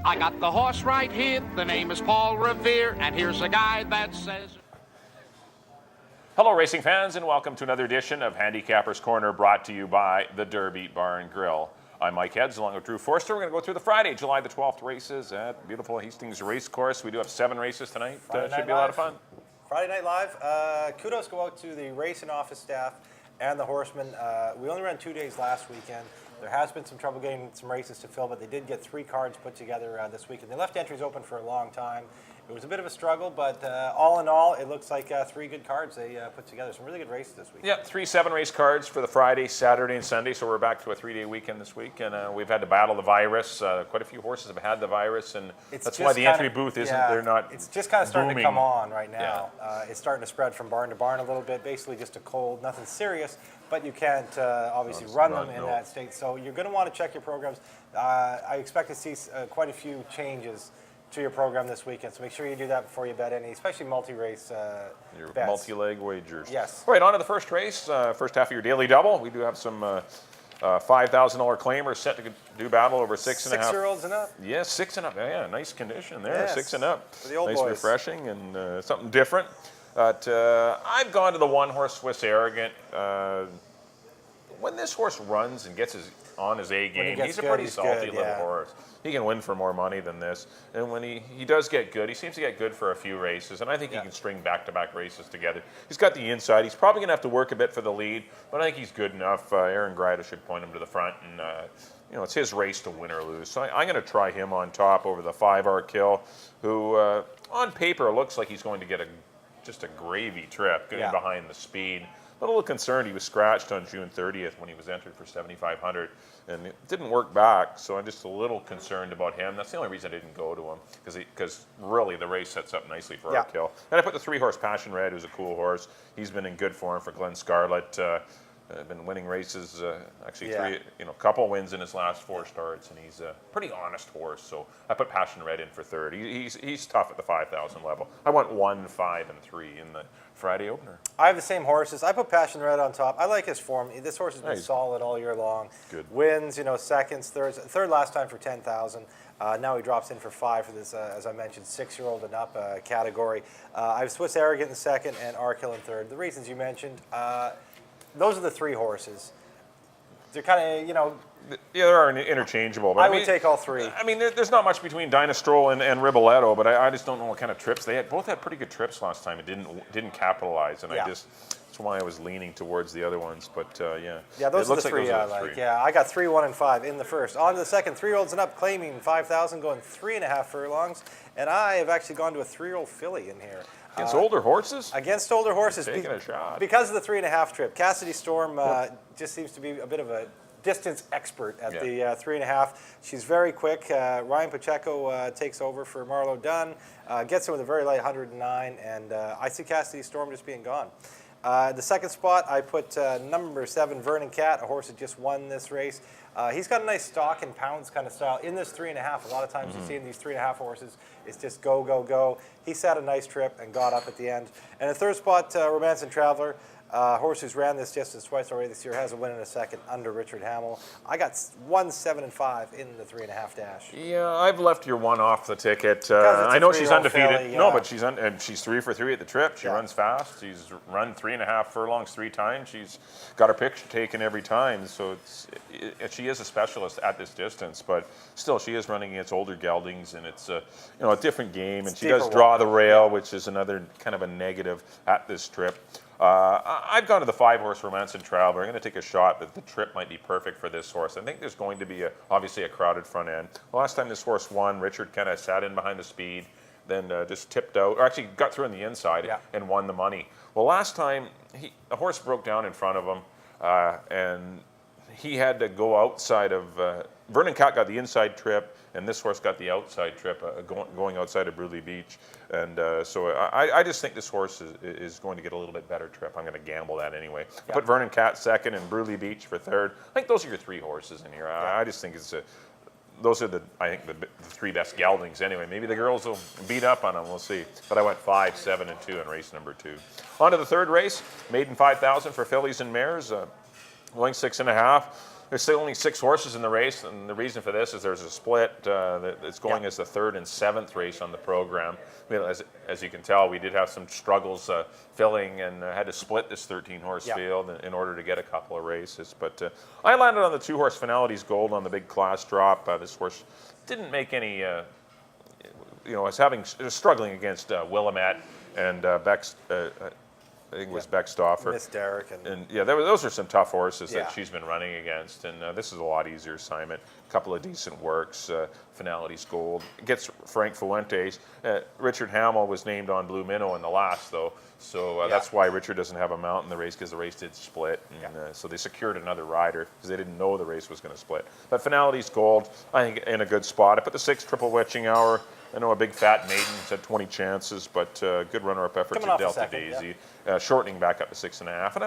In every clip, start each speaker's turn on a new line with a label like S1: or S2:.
S1: I got the horse right here. The name is Paul Revere, and here's a guy that says...
S2: Hello, racing fans, and welcome to another edition of Handicappers Corner, brought to you by the Derby Bar and Grill. I'm Mike Heads, along with Drew Forster. We're going to go through the Friday, July the 12th races at beautiful Hastings Race Course. We do have 7 races tonight. Should be a lot of fun.
S3: Friday Night Live. Kudos go out to the race and office staff and the horsemen. We only ran 2 days last weekend. There has been some trouble getting some races to fill, but they did get 3 cards put together this weekend. They left entries open for a long time. It was a bit of a struggle, but all in all, it looks like 3 good cards they put together. Some really good races this week.
S2: Yeah, 3 7-race cards for the Friday, Saturday, and Sunday. So we're back to a 3-day weekend this week, and we've had to battle the virus. Quite a few horses have had the virus, and that's why the entry booth isn't. They're not.
S3: It's just kind of starting
S2: booming.
S3: to come on right now.
S2: Yeah.
S3: It's starting to spread from barn to barn a little bit. Basically, just a cold, nothing serious. But you can't obviously run them in that state. So you're going to want to check your programs. I expect to see quite a few changes to your program this weekend, so make sure you do that before you bet any, especially multi-race
S2: Your
S3: bets.
S2: multi-leg wagers.
S3: Yes.
S2: All right, on to the first race, first half of your daily double. We do have some $5,000 claimers set to do battle over 6.5.
S3: 6-year-olds and up.
S2: Yes, 6 and up. Yeah, nice condition there.
S3: Yes.
S2: 6 and up.
S3: For the old
S2: nice,
S3: boys.
S2: refreshing, and something different. But I've gone to the 1-horse Swiss Arrogant. When this horse runs and gets on his A game, he's a pretty salty little horse. He can win for more money than this. And when he does get good, he seems to get good for a few races. And I think he can string back-to-back races together. He's got the inside. He's probably going to have to work a bit for the lead, but I think he's good enough. Aaron Grida should point him to the front, and it's his race to win or lose. So I'm going to try him on top over the 5 Kill, who on paper looks like he's going to get just a gravy trip, getting behind the speed. A little concerned. He was scratched on June 30th when he was entered for 7,500, and it didn't work back, so I'm just a little concerned about him. That's the only reason I didn't go to him, because really the race sets up nicely for our kill. And I put the 3-horse Passion Red, who's a cool horse. He's been in good form for Glenn Scarlett. Been winning races, actually a couple wins in his last 4 starts, and he's a pretty honest horse. So I put Passion Red in for 3rd. He's tough at the 5,000 level. I want 1, 5, and 3 in the Friday opener.
S3: I have the same horses. I put Passion Red on top. I like his form. This horse has been solid all year long.
S2: Good.
S3: Wins, seconds, thirds. 3rd last time for 10,000. Now he drops in for 5 for this, as I mentioned, 6-year-old and up category. I have Swiss Arrogant in 2nd and Arkill in 3rd. The reasons you mentioned. Those are the 3 horses. They're kind of,
S2: Yeah, they're interchangeable. But
S3: I would take all 3.
S2: I mean, there's not much between Dynastroll and Riboletto, but I just don't know what kind of trips. They both had pretty good trips last time. It didn't capitalize, and that's why I was leaning towards the other ones. But
S3: yeah, those are the 3 I like. Yeah, I got 3, 1, and 5 in the first. On to the second, 3-year-olds and up, claiming 5,000, going 3.5 furlongs, and I have actually gone to a 3-year-old filly in here.
S2: Against older horses?
S3: Against older horses.
S2: Taking a shot.
S3: Because of the 3.5 trip. Cassidy Storm just seems to be a bit of a distance expert at the 3.5. She's very quick. Ryan Pacheco takes over for Marlo Dunn. Gets him with a very light 109, and I see Cassidy Storm just being gone. The second spot, I put number 7, Vernon Cat, a horse that just won this race. He's got a nice stock and pounds kind of style. In this 3.5, a lot of times you see in these 3.5 horses, it's just go, go, go. He sat a nice trip and got up at the end. And the third spot, Romance and Traveler. Horse who's ran this distance twice already this year, has a win in a second under Richard Hamill. I got 1, 7, and 5 in the 3.5 dash.
S2: Yeah, I've left your 1 off the ticket. I know she's undefeated.
S3: Filly,
S2: No, but she's 3 for 3 at the trip. She runs fast. She's run 3.5 furlongs 3 times. She's got her picture taken every time. So she is a specialist at this distance, but still she is running against older geldings, and it's a different game. And she does draw the rail, which is another kind of a negative at this trip. I've gone to the 5-horse Romance and Traveler. I'm going to take a shot that the trip might be perfect for this horse. I think there's going to be obviously a crowded front end. The last time this horse won, Richard kind of sat in behind the speed, then just tipped out, or actually got through on the inside and won the money. Well, last time the horse broke down in front of him, and he had to go outside of. Vernon Cat got the inside trip, and this horse got the outside trip, going outside of Bruley Beach. And so I just think this horse is going to get a little bit better trip. I'm going to gamble that anyway. I put Vernon Cat 2nd and Bruley Beach for 3rd. I think those are your 3 horses in here. I just think those are the 3 best geldings anyway. Maybe the girls will beat up on them. We'll see. But I went 5, 7, and 2 in race number 2. On to the 3rd race, maiden 5,000 for fillies and mares. Going 6.5. There's still only 6 horses in the race, and the reason for this is there's a split that's going as the 3rd and 7th race on the program. I mean, as you can tell, we did have some struggles filling and had to split this 13-horse field in order to get a couple of races. But I landed on the 2-horse Finality's Gold on the big class drop. This horse didn't make any, was struggling against Willamette and Beck's. I think it was Beckstoffer.
S3: Miss Derrick.
S2: And those are some tough horses that she's been running against. And this is a lot easier assignment. A couple of decent works. Finality's Gold. Gets Frank Fuentes. Richard Hamill was named on Blue Minnow in the last, though. So that's why Richard doesn't have a mount in the race, because the race did split. And, so they secured another rider because they didn't know the race was going to split. But Finality's Gold, I think, in a good spot. I put the 6 Triple Witching Hour. I know a big fat maiden had 20 chances, but good runner-up effort to Delta Daisy, shortening back up to 6.5. And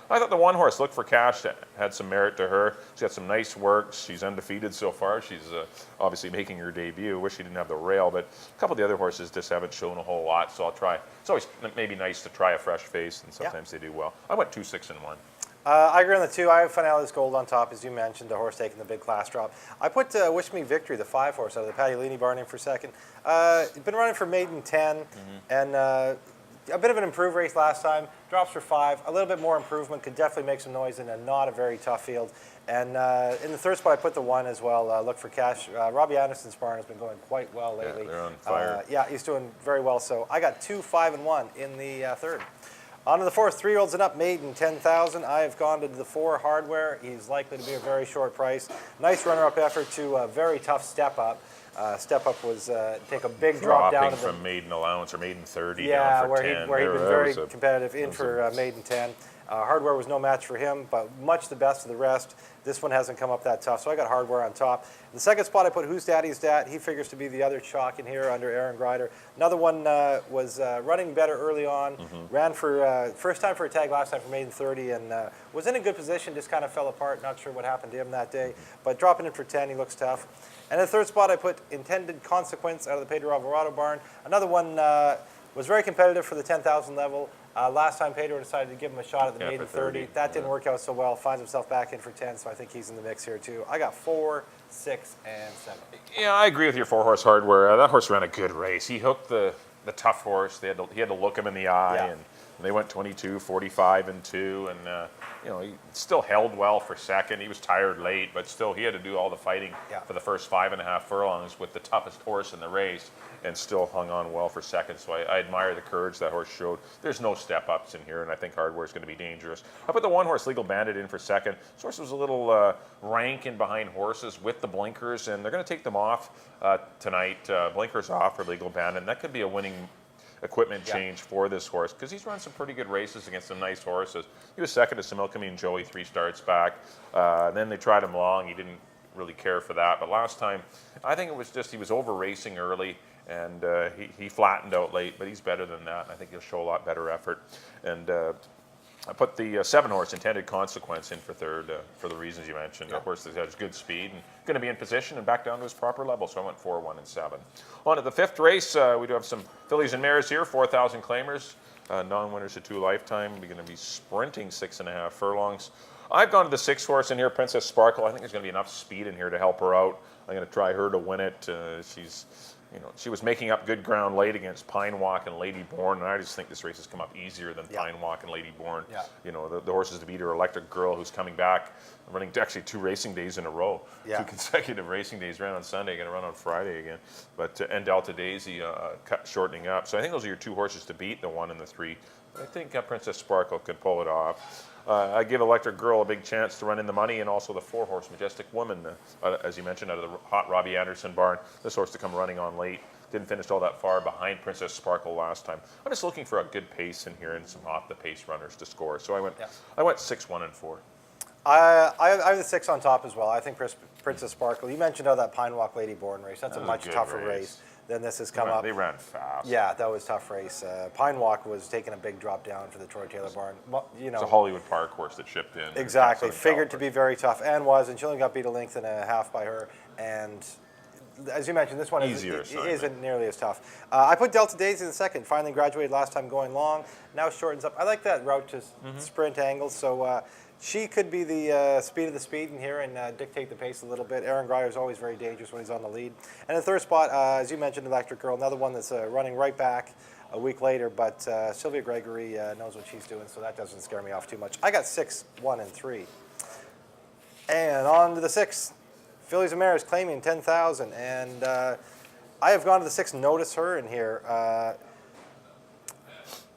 S2: I thought the 1-horse Look for Cash had some merit to her. She's got some nice works. She's undefeated so far. She's obviously making her debut. Wish she didn't have the rail, but a couple of the other horses just haven't shown a whole lot. So I'll try. It's always maybe nice to try a fresh face, and sometimes they do well. I went 2, 6, and 1.
S3: I agree on the 2. I have Finality's Gold on top, as you mentioned, the horse taking the big class drop. I put Wish Me Victory, the 5-horse, out of the Pagliolini barn in for second. Been running for maiden 10, and a bit of an improved race last time. Drops for 5. A little bit more improvement. Could definitely make some noise in a not a very tough field. And in the 3rd spot, I put the 1 as well. Look for Cash. Robbie Anderson's barn has been going quite well lately.
S2: Yeah, they're on fire.
S3: He's doing very well. So I got 2, 5, and 1 in the 3rd. On to the 4th, 3-year-olds and up, maiden, 10,000. I have gone to the 4 Hardware. He's likely to be a very short price. Nice runner-up effort to a very tough Step Up. Step Up was take a big drop down to
S2: from maiden allowance or maiden 30 down for 10.
S3: Where he'd been very competitive in for maiden 10. Hardware was no match for him, but much the best of the rest. This one hasn't come up that tough, so I got Hardware on top. In the 2nd spot, I put Who's Daddy's Dat. He figures to be the other chalk in here under Aaron Grider. Another one was running better early on. Ran for first time for a tag, last time for maiden 30, and was in a good position, just kind of fell apart. Not sure what happened to him that day, but dropping in for 10, he looks tough. And in the 3rd spot, I put Intended Consequence out of the Pedro Alvarado barn. Another one was very competitive for the 10,000 level. Last time Pedro decided to give him a shot at the maiden 30. That didn't work out so well. Finds himself back in for 10, so I think he's in the mix here too. I got 4, 6, and 7.
S2: Yeah, I agree with your 4-horse Hardware. That horse ran a good race. He hooked the tough horse. He had to look him in the eye, and they went 22, 45, and 2, and he still held well for second. He was tired late, but still he had to do all the fighting for the first 5.5 furlongs with the toughest horse in the race, and still hung on well for second. So I admire the courage that horse showed. There's no step-ups in here, and I think Hardware is going to be dangerous. I put the 1-horse Legal Bandit in for second. This horse was a little rank in behind horses with the blinkers, and they're going to take them off tonight. Blinkers off for Legal Bandit, and that could be a winning equipment change for this horse, because he's run some pretty good races against some nice horses. He was second to Similkameen Joey 3 starts back. Then they tried him long. He didn't really care for that. But last time, I think it was just he was over racing early, and he flattened out late, but he's better than that. I think he'll show a lot better effort. And I put the 7-horse Intended Consequence in for 3rd for the reasons you mentioned. A horse that has good speed and going to be in position and back down to his proper level. So I went 4, 1, and 7. On to the 5th race, we do have some fillies and mares here, 4,000 claimers. Non-winners of 2 lifetime. We're going to be sprinting 6.5 furlongs. I've gone to the 6-horse in here, Princess Sparkle. I think there's going to be enough speed in here to help her out. I'm going to try her to win it. She was making up good ground late against Pine Walk and Lady Bourne, and I just think this race has come up easier than Pine Walk and Lady Bourne. The horses to beat her, Electric Girl, who's coming back, running actually 2 racing days in a row. 2 consecutive racing days, ran on Sunday, going to run on Friday again. But and Delta Daisy shortening up. So I think those are your 2 horses to beat, the 1 and the 3. But I think Princess Sparkle can pull it off. I give Electric Girl a big chance to run in the money, and also the 4-horse Majestic Woman, as you mentioned, out of the hot Robbie Anderson barn. This horse to come running on late. Didn't finish all that far behind Princess Sparkle last time. I'm just looking for a good pace in here and some off-the-pace runners to score. So I went 6, 1, and 4.
S3: I have the 6 on top as well. I think Princess Sparkle. You mentioned that Pine Walk Lady Bourne race. That's a much tougher race than this has come up.
S2: They ran fast.
S3: Yeah, that was a tough race. Pine Walk was taking a big drop down for the Troy Taylor barn.
S2: It's a Hollywood Park horse that shipped in.
S3: Exactly. Figured to be very tough, and she only got beat a length and a half by her. And as you mentioned, this one isn't nearly as tough. I put Delta Daisy in the 2nd. Finally graduated last time going long. Now shortens up. I like that route to sprint angle. So She could be the speed of the speed in here and dictate the pace a little bit. Aaron Greyer is always very dangerous when he's on the lead. And the third spot, as you mentioned, Electric Girl, another one that's running right back a week later, but Sylvia Gregory knows what she's doing, so that doesn't scare me off too much. I got 6, 1, and 3. And on to the 6. Fillies and Mares claiming 10,000, and I have gone to the 6. Notice Her in here.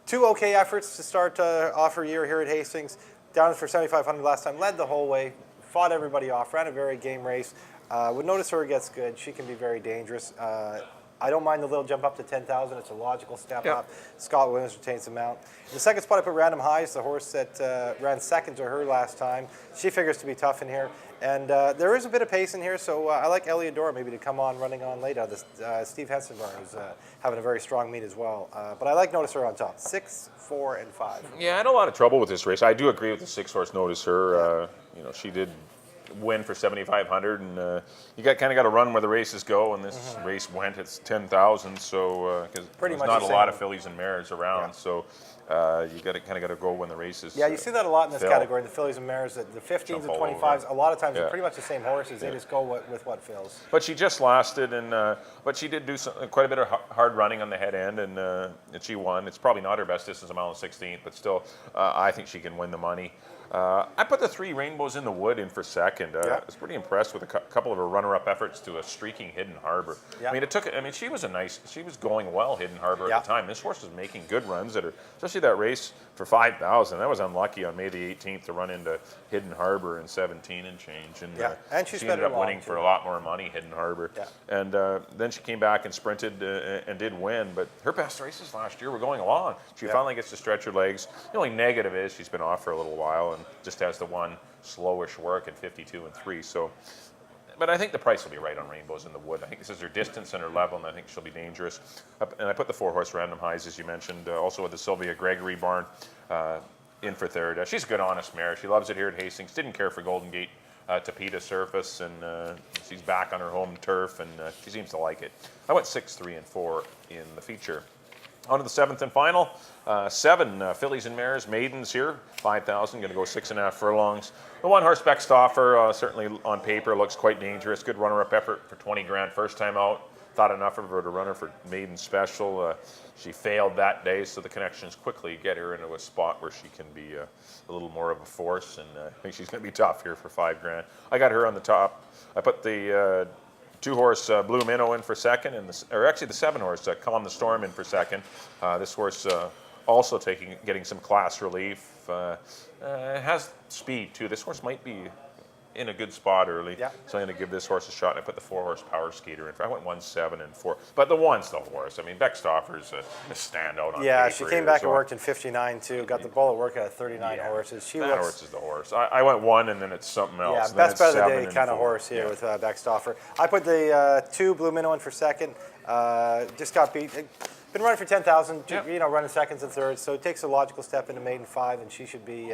S3: 2 okay efforts to start off her year here at Hastings. Down for 7,500 last time, led the whole way, fought everybody off, ran a very game race. Would Notice Her gets good. She can be very dangerous. I don't mind the little jump up to 10,000. It's a logical step up. Scott Williams retains the mount. In the second spot, I put Random Highs, the horse that ran second to her last time. She figures to be tough in here. And there is a bit of pace in here, so I like Eliodora maybe to come on running on late out of Steve Henson barn, who's having a very strong meet as well. But I like Notice Her on top. 6, 4, and 5.
S2: Yeah, I had a lot of trouble with this race. I do agree with the 6-horse Notice Her. You know, she did win for 7,500, and you kind of got to run where the races go, and this race went at 10,000, so because there's not a lot of fillies and mares around, so you got to go when the races.
S3: Yeah, you see that a lot in this category, the fillies and mares, the 15s and 25s. A lot of times they're pretty much the same horses. They just go with what fills.
S2: But she just lasted, and but she did do quite a bit of hard running on the head end, and she won. It's probably not her best distance, a mile and 16th, but still, I think she can win the money. I put the 3 Rainbows in the Wood in for second. I was pretty impressed with a couple of her runner-up efforts to a streaking Hidden Harbor. I mean, she was going well, Hidden Harbor at the time. This horse was making good runs at her, especially that race for 5,000. That was unlucky on May the 18th to run into Hidden Harbor in 17 and change. And she ended up winning for a lot more money, Hidden Harbor. And then she came back and sprinted and did win. But her best races last year were going along. She finally gets to stretch her legs. The only negative is she's been off for a little while and just has the one slowish work at 52 and 3. So, but I think the price will be right on Rainbows in the Wood. I think this is her distance and her level, and I think she'll be dangerous. And I put the 4-horse Random Highs, as you mentioned, also with the Sylvia Gregory barn in for third. She's a good, honest mare. She loves it here at Hastings. Didn't care for Golden Gate Tapeta surface, and she's back on her home turf, and she seems to like it. I went 6, 3, and 4 in the feature. On to the 7th and final. 7 fillies and mares, maidens here, 5,000, going to go 6.5 furlongs. The 1-horse Beckstoffer, certainly on paper, looks quite dangerous. Good runner-up effort for 20 grand first time out. Thought enough of her to run her for maiden special. She failed that day, so the connections quickly get her into a spot where she can be a little more of a force, and I think she's going to be tough here for 5 grand. I got her on the top. I put the 2-horse Blue Minnow in for second, and the 7-horse Calm the Storm in for second. This horse also getting some class relief. Has speed too. This horse might be in a good spot early, so I'm going to give this horse a shot. And I put the 4-horse Power Skater in. I went 1, 7, and 4, but the 1's the horse. I mean, Beckstoffer's a standout on paper.
S3: She came back and worked in 59 too. Got the bull at work at 39 horses.
S2: That horse is the horse. I went 1, and then it's something else.
S3: Yeah, best bet of the day kind of horse here with Beckstoffer. I put the 2 Blue Minnow in for second. Just got beat. Been running for 10,000. Running seconds and thirds. So it takes a logical step into maiden 5, and she should be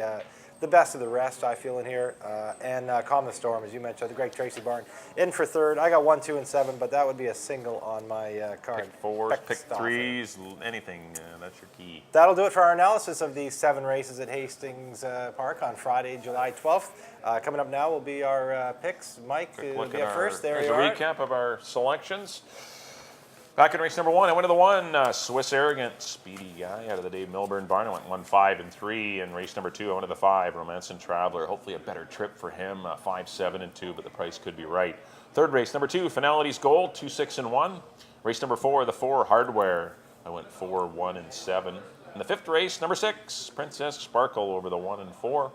S3: the best of the rest, I feel, in here. And Calm the Storm, as you mentioned, the Greg Tracy barn, in for third. I got 1, 2, and 7, but that would be a single on my card.
S2: Pick 4s, pick 3s, anything. That's your key.
S3: That'll do it for our analysis of these 7 races at Hastings Park on Friday, July 12th. Coming up now will be our picks. Mike will be up first. There's
S2: a recap of our selections. Back in race number 1, I went to the 1, Swiss Arrogant, speedy guy out of the Dave Milburn barn. I went 1, 5, and 3. In race number 2, I went to the 5, Romance and Traveler. Hopefully a better trip for him, 5, 7, and 2, but the price could be right. Third race, number 2, Finality's Gold, 2, 6, and 1. Race number 4, the 4, Hardware. I went 4, 1, and 7. In the 5th race, number 6, Princess Sparkle over the 1 and 4.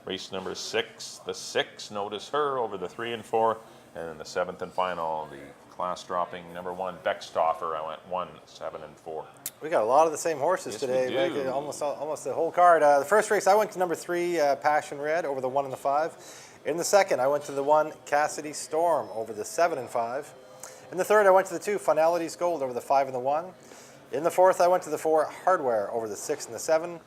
S2: Race number 6, the 6, Notice Her over the 3 and 4. And in the 7th and final, the class-dropping number 1, Beckstoffer. I went 1, 7, and 4.
S3: We got a lot of the same horses today.
S2: We do.
S3: Almost the whole card. The first race, I went to number 3, Passion Red, over the 1 and the 5. In the second, I went to the 1, Cassidy Storm, over the 7 and 5. In the third, I went to the 2, Finality's Gold, over the 5 and the 1. In the fourth, I went to the 4, Hardware, over the 6 and the 7.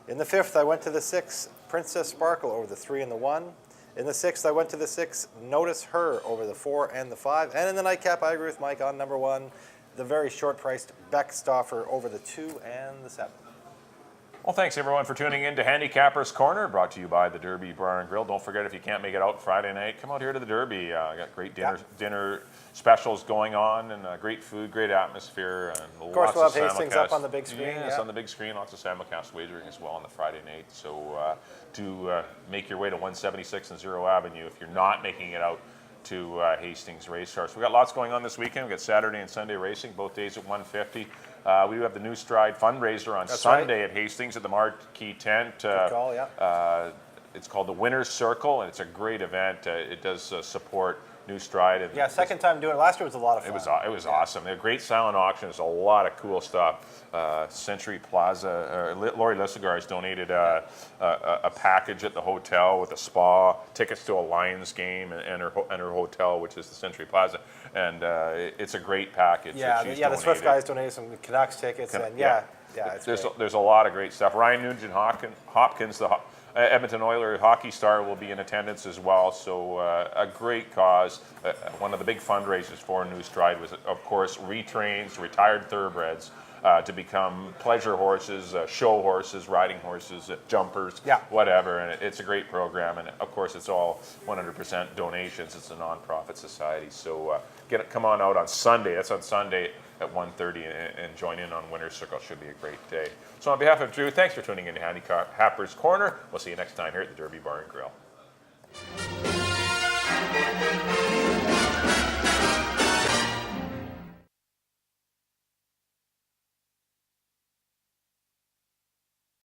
S3: In the fifth, I went to the 6, Princess Sparkle, over the 3 and the 1. In the 6th, I went to the 6, Notice Her, over the 4 and the 5. And in the nightcap, I agree with Mike on number 1, the very short-priced Beckstoffer, over the 2 and the 7.
S2: Well, thanks everyone for tuning in to Handicappers Corner, brought to you by the Derby Bar and Grill. Don't forget, if you can't make it out Friday night, come out here to the Derby. I got great dinner specials going on, and great food, great atmosphere, and
S3: of course, we'll have Hastings
S2: simulcast.
S3: up on the big screen.
S2: Yes, on the big screen, lots of simulcast wagering as well on the Friday night. So do make your way to 176 and 0 Avenue if you're not making it out to Hastings Racecourse. We've got lots going on this weekend. We've got Saturday and Sunday racing, both days at 1:50. We do have the New Stride fundraiser on Sunday at Hastings at the Marquee Tent.
S3: Good call, yeah.
S2: It's called the Winner's Circle, and it's a great event. It does support New Stride. And
S3: yeah, second time doing it. Last year was a lot of fun.
S2: It was awesome. They had a great silent auction. There's a lot of cool stuff. Century Plaza, Lori Lissagar has donated a package at the hotel with a spa, tickets to a Lions game, and her hotel, which is the Century Plaza. And it's a great package.
S3: Yeah, the Swift guys donated some Canucks tickets, and
S2: there's a lot of great stuff. Ryan Nugent-Hopkins, the Edmonton Oilers hockey star, will be in attendance as well. So a great cause. One of the big fundraisers for New Stride was, of course, retrains retired thoroughbreds to become pleasure horses, show horses, riding horses, jumpers, whatever. And it's a great program. And of course, it's all 100% donations. It's a nonprofit society. So come on out on Sunday. That's on Sunday at 1:30 and join in on Winner's Circle. Should be a great day. So on behalf of Drew, thanks for tuning in to Handicappers Corner. We'll see you next time here at the Derby Bar and Grill.